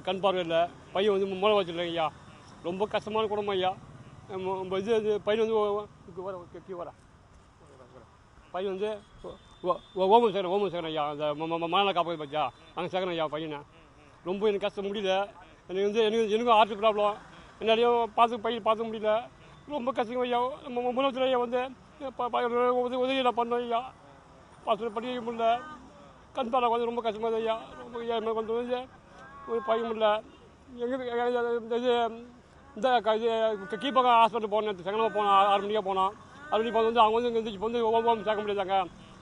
கண் பார்வை இல்லை, பையன் வந்து மூளை வச்சுருக்காங்க ஐயா. ரொம்ப கஷ்டமான குடும்பம் ஐயா. இது பையன் வந்து வரா பையன் வந்து ஓமம் சேகரன் ஐயா. அந்த மனநல காப்பது பற்றியா அங்கே சேகரன் ஐயா பையனை. ரொம்ப எனக்கு கஷ்டம் முடியல. எனக்கும் ஹார்ட் ப்ராப்ளம், என்னாலையும் பையன் பார்க்க முடியல. ரொம்ப கஷ்டம் ஐயா. முதலமைச்சர் ஐயா வந்து உதவியில் பண்ணோம் ஐயா. பசங்க படிக்க முடியல, கண் பார்வை வந்து ரொம்ப கஷ்டமாக ஐயா. ரொம்ப கொஞ்சம் வந்து படிக்க முடியல. இது இந்த கீப்பக்கம் ஹாஸ்பிட்டல் போனேன், செங்கலமாக போனோம், 6 மணிக்காக போனோம். 6 மணிக்கு வந்து அவங்க வந்து இப்போ வந்து ஓம் சேர்க்க முடியாதாங்க.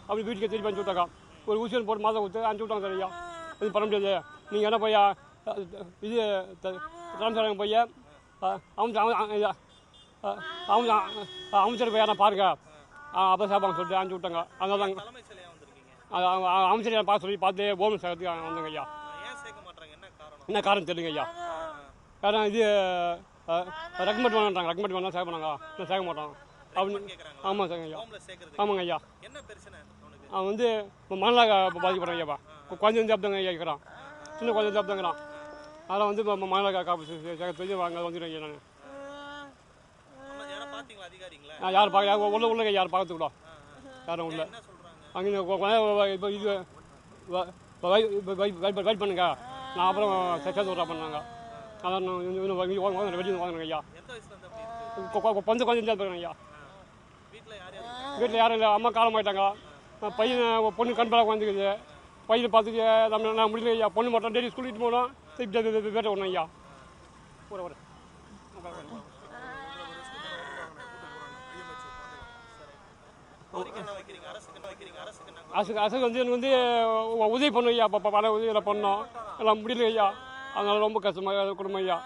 அப்படி வீட்டுக்கு திருப்பி அனுப்பிச்சி விட்டாங்க. ஒரு ஊசியன் போட்டு மாதம் கொடுத்து அனுப்பிச்சி விட்டாங்க சார் ஐயா. இது பண்ண முடியாது. நீங்கள் என்ன பையா இது ராமசாமி பையன் அமைச்சர் பையன் நான் பாருங்க அப்போ சாப்பாங்க சொல்லிட்டு அனுப்பிச்சி விட்டாங்க. அதனால தாங்க அமைச்சர் பார்த்து ஓம் சேர்க்கறதுக்கு வந்தாங்க ஐயா. என்ன காரணம் தெரியுங்க ஐயா. காரணம் இது ரெக்கமெண்ட் வேணாம் சேர்க்க பண்ணாங்க. நான் சேர்க்க மாட்டோம் அப்படின்னு. ஆமாம் சார் ஐயா. ஆமாங்க ஐயா. அவன் வந்து மனநல பாதிக்கப்படுறான் ஐயாப்பா. குழந்தை வந்து அப்படிங்க ஐயா இருக்கிறான், சின்ன குழந்தை வந்து அப்படிங்கிறான். அதெல்லாம் வந்து மனநல காப்பு சேர்க்க வாங்க வந்துடுவேன் ஐயா. நான் யார் பார்க்க உள்ள யார் பார்த்துக்கூட யாரும் உள்ள அங்கே இப்போ இது வெயிட் பண்ணுங்க, நான் அப்புறம் சேர்த்து விட்றா பண்ணாங்க. அதான் வெளியே வாங்கினேங்க ஐயா. கொஞ்சம் இருக்காங்க ஐயா. வீட்டில் யாரும் இல்லை, அம்மா காலம் ஆகிட்டாங்க. பையன் பொண்ணு கண் பார்வை வந்துக்குது. பையனை பார்த்துட்டு நான் முடியல ஐயா. பொண்ணு மட்டும் டெய்லி ஸ்கூலுக்கு போனோம், திருப்பி வேட்டை விடணும் ஐயா. ஒரு அரசுக்கு வந்து எனக்கு வந்து உதவி பண்ணும் ஐயா. பல உதவியில் பண்ணோம், எல்லாம் முடியல ஐயா. அதனால ரொம்ப கஷ்டமாக குடும்பம் ஐயா.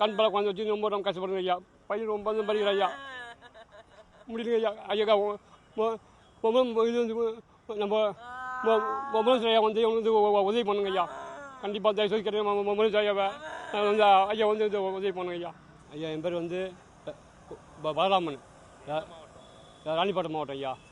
கண் பார்வை குழந்தை வச்சு ரொம்ப கஷ்டப்படுங்க ஐயா. பையன் ரொம்ப வந்து படிக்கிற ஐயா. முடியல ஐயா. ஐயா இது வந்து நம்ம முதலமைச்சர் ஐயா வந்து வந்து உதவி பண்ணுங்க ஐயா. கண்டிப்பாக தயவுசெய்து கேட்டேன் முதலமைச்சர் ஐயாவை வந்து ஐயா வந்து உதவி பண்ணுங்க ஐயா. ஐயா என் பேர் வந்து பலராமன், ராணிப்பேட்டை மாவட்டம் ஐயா.